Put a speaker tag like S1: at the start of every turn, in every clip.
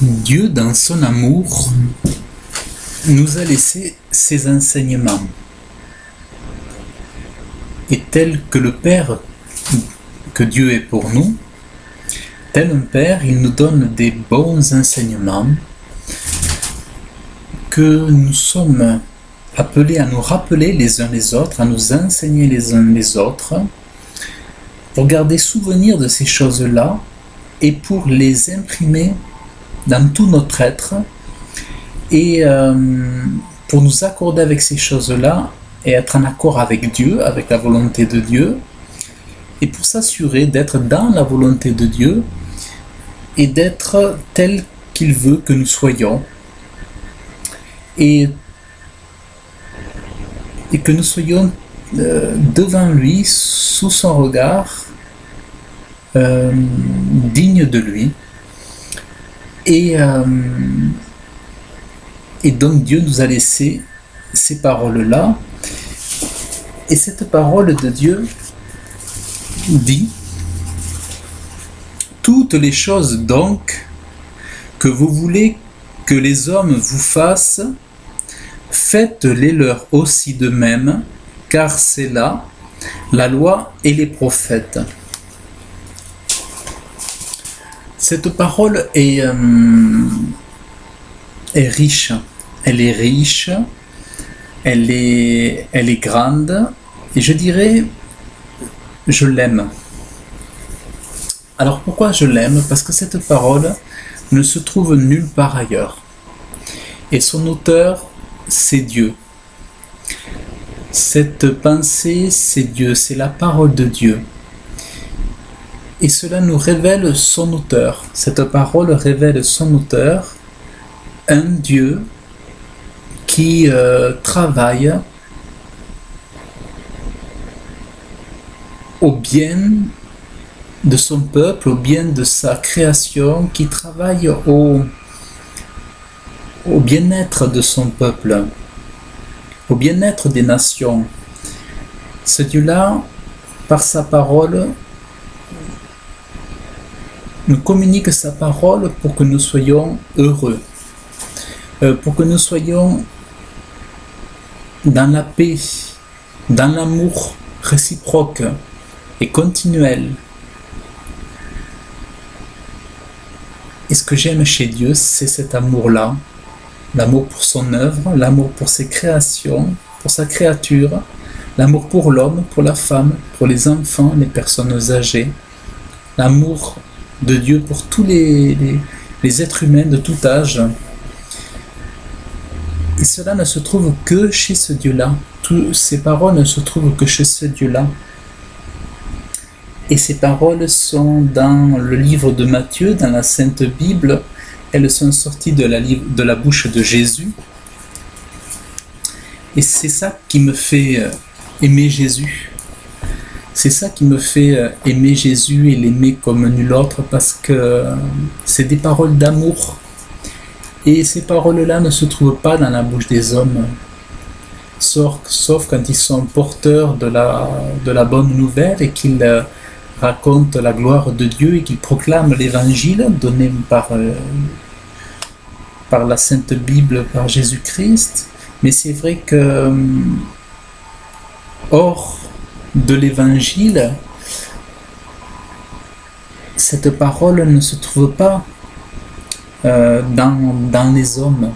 S1: Dieu, dans son amour, nous a laissé ses enseignements. Et tel que le Père que Dieu est pour nous, tel un Père, il nous donne des bons enseignements que nous sommes appelés à nous rappeler les uns les autres, à nous enseigner les uns les autres, pour garder souvenir de ces choses-là et pour les imprimer dans tout notre être et pour nous accorder avec ces choses-là et être en accord avec Dieu, avec la volonté de Dieu, et pour s'assurer d'être dans la volonté de Dieu et d'être tel qu'il veut que nous soyons, et que nous soyons devant lui, sous son regard, digne de lui. Et donc Dieu nous a laissé ces paroles-là. Et cette parole de Dieu dit: toutes les choses donc que vous voulez que les hommes vous fassent, faites-les leur aussi de même, car c'est là la loi et les prophètes. Cette parole est riche. Elle est riche, elle est grande, et je dirais, je l'aime. Alors pourquoi je l'aime? Parce que cette parole ne se trouve nulle part ailleurs. Et son auteur, c'est Dieu. Cette pensée, c'est Dieu, c'est la parole de Dieu. Et cela nous révèle son auteur. Cette parole révèle son auteur, un Dieu qui travaille au bien de son peuple, au bien de sa création, qui travaille au bien-être de son peuple, au bien-être des nations. Ce Dieu-là, par sa parole, nous communique sa parole pour que nous soyons heureux, pour que nous soyons dans la paix, dans l'amour réciproque et continuel. Et ce que j'aime chez Dieu, c'est cet amour-là, l'amour pour son œuvre, l'amour pour ses créations, pour sa créature, l'amour pour l'homme, pour la femme, pour les enfants, les personnes âgées, l'amour de Dieu pour tous les êtres humains de tout âge. Et cela ne se trouve que chez ce Dieu-là. Toutes ces paroles ne se trouvent que chez ce Dieu-là. Et ces paroles sont dans le livre de Matthieu, dans la Sainte Bible. Elles sont sorties de la bouche de Jésus. Et c'est ça qui me fait aimer Jésus. C'est ça qui me fait aimer Jésus et l'aimer comme nul autre, parce que c'est des paroles d'amour. Et ces paroles-là ne se trouvent pas dans la bouche des hommes, sauf quand ils sont porteurs de la bonne nouvelle et qu'ils racontent la gloire de Dieu et qu'ils proclament l'évangile donné par la Sainte Bible, par Jésus-Christ. Mais c'est vrai que hors de l'évangile, cette parole ne se trouve pas dans les hommes.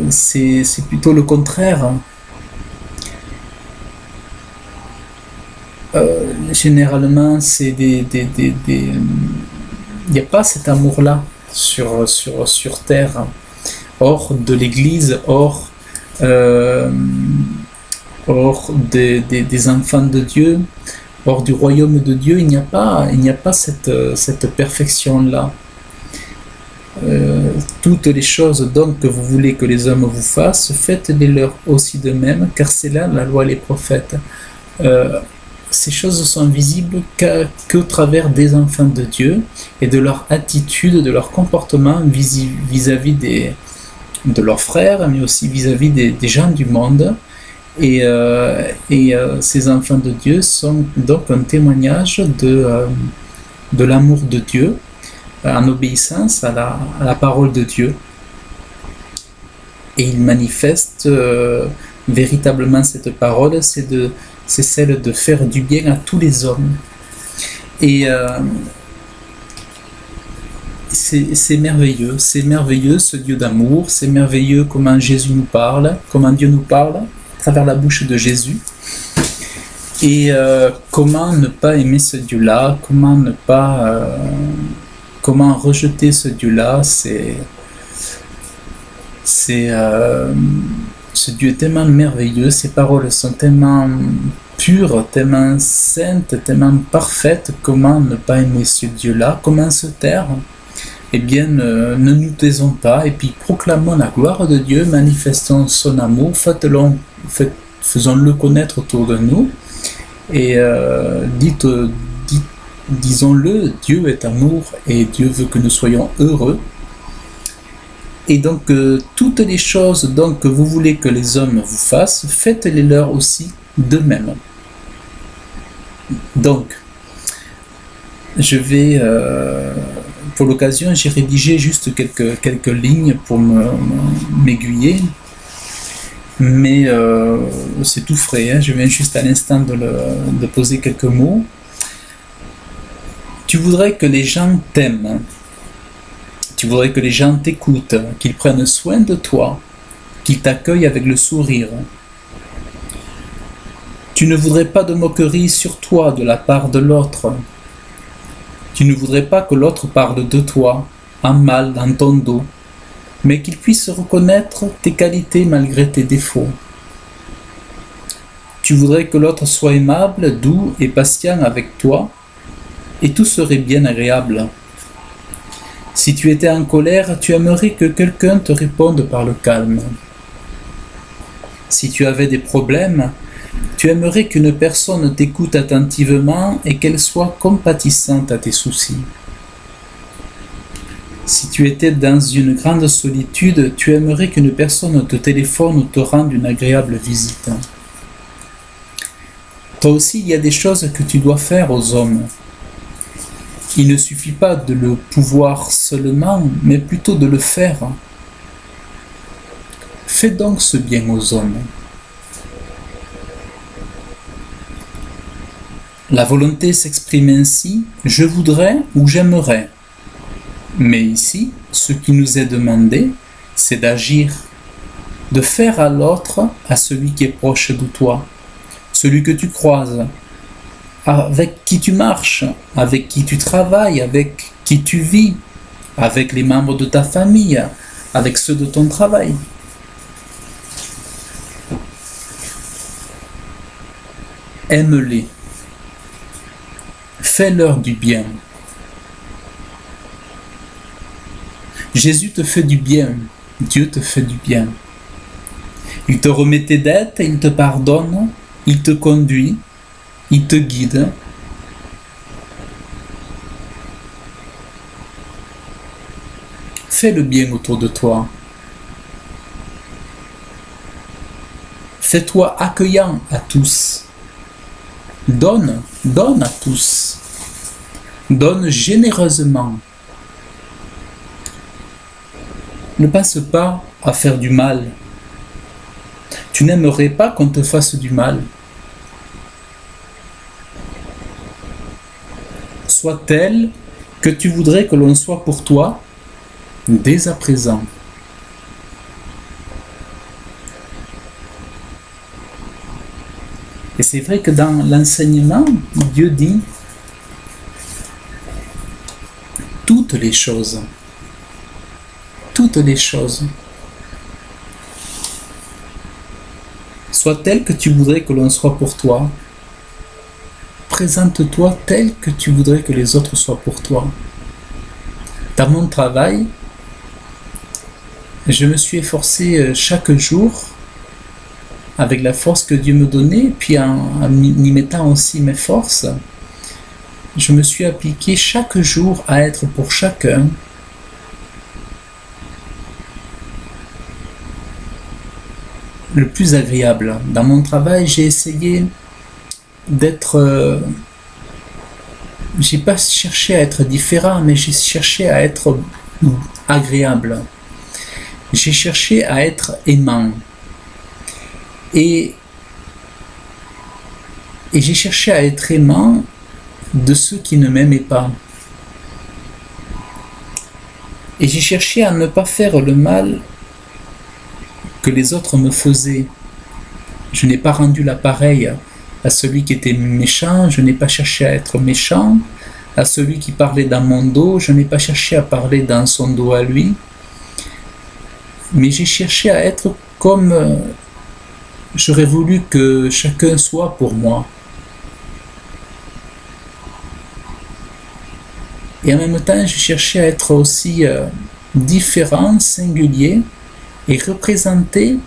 S1: C'est plutôt le contraire. Généralement, c'est il n'y a pas cet amour-là sur terre, hors de l'Église, hors des enfants de Dieu, hors du royaume de Dieu. Il n'y a pas cette perfection-là. Toutes les choses donc que vous voulez que les hommes vous fassent, faites-les leur aussi de même, car c'est là la loi et les prophètes. Ces choses sont visibles qu'au travers des enfants de Dieu et de leur attitude, de leur comportement vis-à-vis de leurs frères, mais aussi vis-à-vis des gens du monde. Et ces enfants de Dieu sont donc un témoignage de l'amour de Dieu, en obéissance à la parole de Dieu. Et il manifeste véritablement cette parole, c'est celle de faire du bien à tous les hommes. Et c'est merveilleux ce Dieu d'amour, c'est merveilleux comment Jésus nous parle, comment Dieu nous parle à travers la bouche de Jésus. Et comment ne pas aimer ce Dieu-là, comment rejeter ce Dieu-là, ce Dieu est tellement merveilleux, ses paroles sont tellement pures, tellement saintes, tellement parfaites, comment ne pas aimer ce Dieu-là, comment se taire? Eh bien, ne nous taisons pas, et puis proclamons la gloire de Dieu, manifestons son amour, faisons-le connaître autour de nous, et disons-le, Dieu est amour, et Dieu veut que nous soyons heureux. Et donc, toutes les choses donc, que vous voulez que les hommes vous fassent, faites-les leur aussi d'eux-mêmes. Donc, je vais, pour l'occasion, j'ai rédigé juste quelques lignes pour m'aiguiller, mais c'est tout frais, hein, je viens juste à l'instant de poser quelques mots. Tu voudrais que les gens t'aiment. Tu voudrais que les gens t'écoutent, qu'ils prennent soin de toi, qu'ils t'accueillent avec le sourire. Tu ne voudrais pas de moquerie sur toi de la part de l'autre. Tu ne voudrais pas que l'autre parle de toi, en mal, dans ton dos, mais qu'il puisse reconnaître tes qualités malgré tes défauts. Tu voudrais que l'autre soit aimable, doux et patient avec toi, et tout serait bien agréable. Si tu étais en colère, tu aimerais que quelqu'un te réponde par le calme. Si tu avais des problèmes, tu aimerais qu'une personne t'écoute attentivement et qu'elle soit compatissante à tes soucis. Si tu étais dans une grande solitude, tu aimerais qu'une personne te téléphone ou te rende une agréable visite. Toi aussi, il y a des choses que tu dois faire aux hommes. Il ne suffit pas de le pouvoir seulement, mais plutôt de le faire. Fais donc ce bien aux hommes. La volonté s'exprime ainsi, je voudrais ou j'aimerais. Mais ici, ce qui nous est demandé, c'est d'agir, de faire à l'autre, à celui qui est proche de toi, celui que tu croises, avec qui tu marches, avec qui tu travailles, avec qui tu vis, avec les membres de ta famille, avec ceux de ton travail. Aime-les. Fais-leur du bien. Jésus te fait du bien. Dieu te fait du bien. Il te remet tes dettes, il te pardonne, il te conduit, il te guide. Fais le bien autour de toi. Fais-toi accueillant à tous. Donne à tous. Donne généreusement. Ne pense pas à faire du mal. Tu n'aimerais pas qu'on te fasse du mal. Sois tel que tu voudrais que l'on soit pour toi dès à présent. Et c'est vrai que dans l'enseignement, Dieu dit toutes les choses. Toutes les choses. Sois tel que tu voudrais que l'on soit pour toi. Présente-toi tel que tu voudrais que les autres soient pour toi. Dans mon travail, je me suis efforcé chaque jour, avec la force que Dieu me donnait, puis en y mettant aussi mes forces, je me suis appliqué chaque jour à être pour chacun le plus agréable. Dans mon travail, j'ai essayé d'être j'ai pas cherché à être différent, mais j'ai cherché à être agréable. J'ai cherché à être aimant. Et j'ai cherché à être aimant de ceux qui ne m'aimaient pas. Et j'ai cherché à ne pas faire le mal que les autres me faisaient. Je n'ai pas rendu l'appareil à celui qui était méchant, je n'ai pas cherché à être méchant. À celui qui parlait dans mon dos, je n'ai pas cherché à parler dans son dos à lui. Mais j'ai cherché à être comme j'aurais voulu que chacun soit pour moi. Et en même temps, j'ai cherché à être aussi différent, singulier et représenté,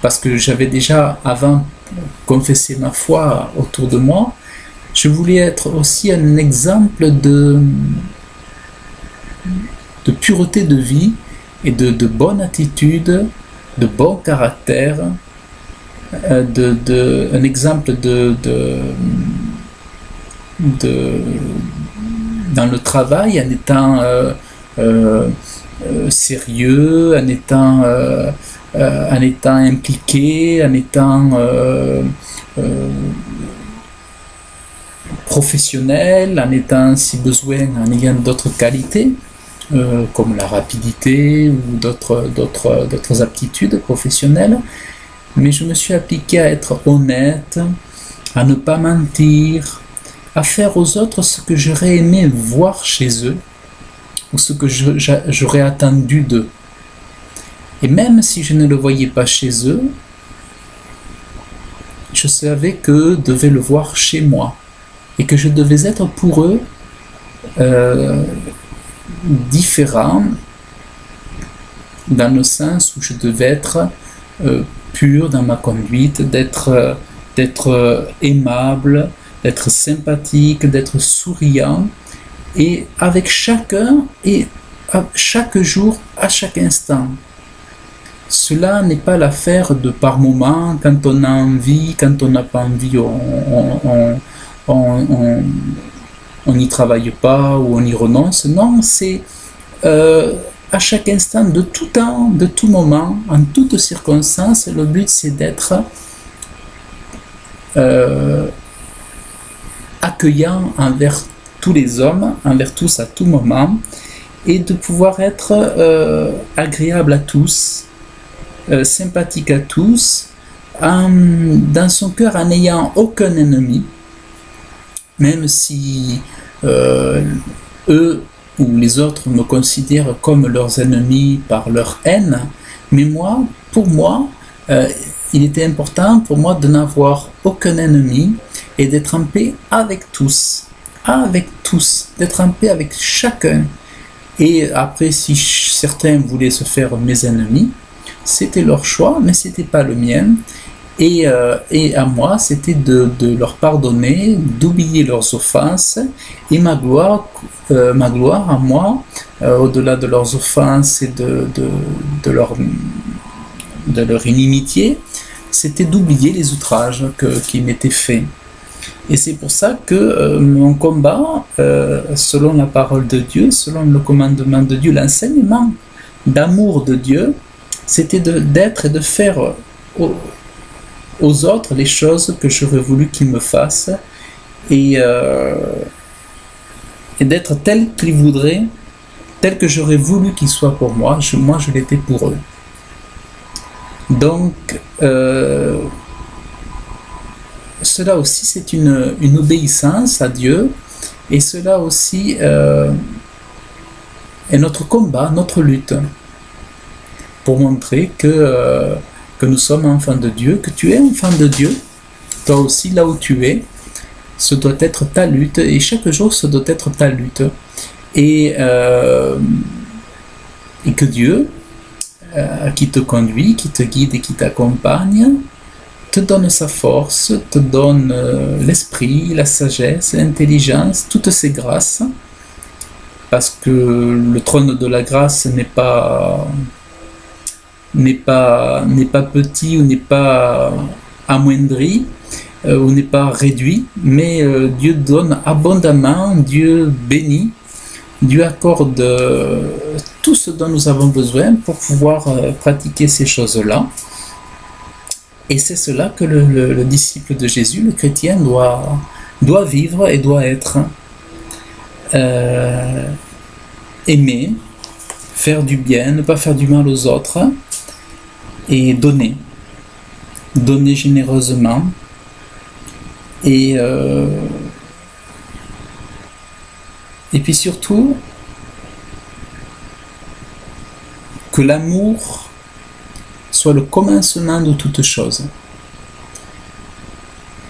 S1: parce que j'avais déjà avant confessé ma foi autour de moi, je voulais être aussi un exemple de pureté de vie et de bonne attitude, de bon caractère, un exemple dans le travail, en étant sérieux, en étant impliqué, en étant professionnel, en étant, si besoin, en ayant d'autres qualités, comme la rapidité ou d'autres aptitudes professionnelles. Mais je me suis appliqué à être honnête, à ne pas mentir, à faire aux autres ce que j'aurais aimé voir chez eux, ou ce que j'aurais attendu d'eux. Et même si je ne le voyais pas chez eux, je savais qu'eux devaient le voir chez moi, et que je devais être pour eux différent, dans le sens où je devais être pur dans ma conduite, d'être aimable, d'être sympathique, d'être souriant, et avec chacun, et chaque jour, à chaque instant. Cela n'est pas l'affaire de par moment, quand on a envie, quand on n'a pas envie, on n'y travaille pas ou on y renonce. Non, c'est à chaque instant, de tout temps, de tout moment, en toutes circonstances. Le but, c'est d'être accueillant envers tous les hommes, envers tous à tout moment, et de pouvoir être agréable à tous, sympathique à tous, dans son cœur en n'ayant aucun ennemi, même si eux ou les autres me considèrent comme leurs ennemis par leur haine. Mais moi, pour moi, il était important pour moi de n'avoir aucun ennemi et d'être en paix avec tous, d'être en paix avec chacun. Et après, si certains voulaient se faire mes ennemis, c'était leur choix, mais c'était pas le mien. Et à moi, c'était de leur pardonner, d'oublier leurs offenses, et ma gloire à moi, au-delà de leurs offenses et de leur inimitié, c'était d'oublier les outrages qui m'étaient faits. Et c'est pour ça que mon combat, selon la parole de Dieu, selon le commandement de Dieu, l'enseignement d'amour de Dieu, c'était d'être et de faire aux autres les choses que j'aurais voulu qu'ils me fassent, et d'être tel qu'ils voudraient, tel que j'aurais voulu qu'ils soient pour moi. Moi, je l'étais pour eux. Donc, cela aussi, c'est une obéissance à Dieu, et cela aussi est notre combat, notre lutte, pour montrer que nous sommes enfants de Dieu, que tu es enfant de Dieu, toi aussi, là où tu es, ce doit être ta lutte, et chaque jour, ce doit être ta lutte. Et que Dieu, qui te conduit, qui te guide et qui t'accompagne, te donne sa force, te donne l'esprit, la sagesse, l'intelligence, toutes ces grâces, parce que le trône de la grâce n'est pas petit ou n'est pas amoindri, on n'est pas réduit, mais Dieu donne abondamment, Dieu bénit, Dieu accorde tout ce dont nous avons besoin pour pouvoir pratiquer ces choses-là. Et c'est cela que le disciple de Jésus, le chrétien, doit vivre et doit être. Aimer, faire du bien, ne pas faire du mal aux autres, et donner généreusement, et puis surtout que l'amour soit le commencement de toute chose,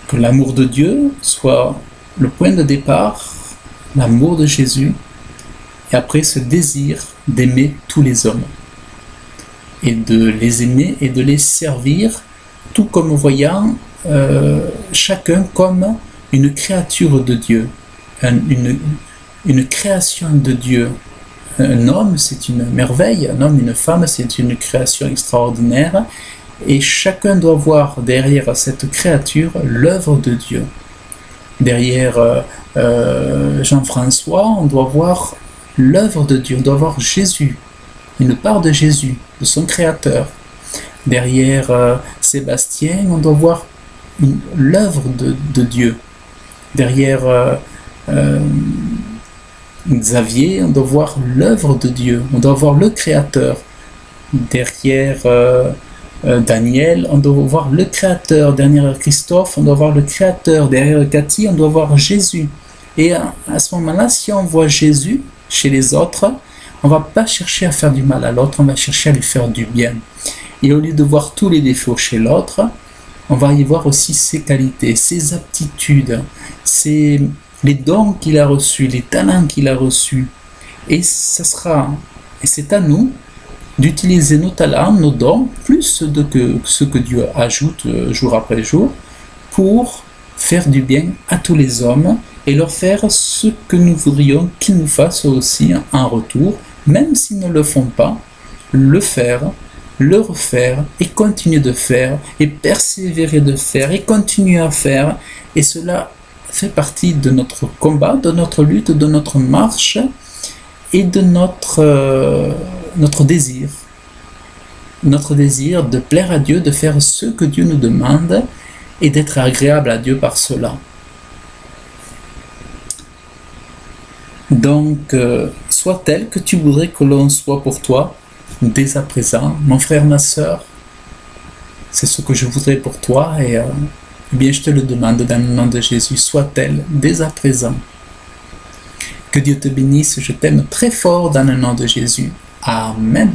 S1: que l'amour de Dieu soit le point de départ, l'amour de Jésus, et après ce désir d'aimer tous les hommes, et de les aimer et de les servir, tout comme voyant chacun comme une créature de Dieu, une création de Dieu. Un homme, c'est une merveille, un homme, une femme, c'est une création extraordinaire, et chacun doit voir derrière cette créature l'œuvre de Dieu. Derrière Jean-François, on doit voir l'œuvre de Dieu, on doit voir Jésus, une part de Jésus, de son Créateur. Derrière Sébastien, on doit voir l'œuvre de Dieu. Derrière Xavier, on doit voir l'œuvre de Dieu, on doit voir le Créateur. Derrière Daniel, on doit voir le Créateur. Derrière Christophe, on doit voir le Créateur. Derrière Cathy, on doit voir Jésus. Et à ce moment-là, si on voit Jésus chez les autres, on ne va pas chercher à faire du mal à l'autre, on va chercher à lui faire du bien. Et au lieu de voir tous les défauts chez l'autre, on va y voir aussi ses qualités, ses aptitudes, les dons qu'il a reçus, les talents qu'il a reçus. Et c'est à nous d'utiliser nos talents, nos dons, plus que ce que Dieu ajoute jour après jour, pour faire du bien à tous les hommes et leur faire ce que nous voudrions qu'ils nous fassent aussi en retour, même s'ils ne le font pas, le faire, le refaire et continuer de faire et persévérer de faire et continuer à faire. Et cela fait partie de notre combat, de notre lutte, de notre marche et de notre désir. Notre désir de plaire à Dieu, de faire ce que Dieu nous demande et d'être agréable à Dieu par cela. Donc, sois tel que tu voudrais que l'on soit pour toi dès à présent. Mon frère, ma sœur, c'est ce que je voudrais pour toi et bien je te le demande dans le nom de Jésus, sois tel dès à présent. Que Dieu te bénisse, je t'aime très fort dans le nom de Jésus. Amen.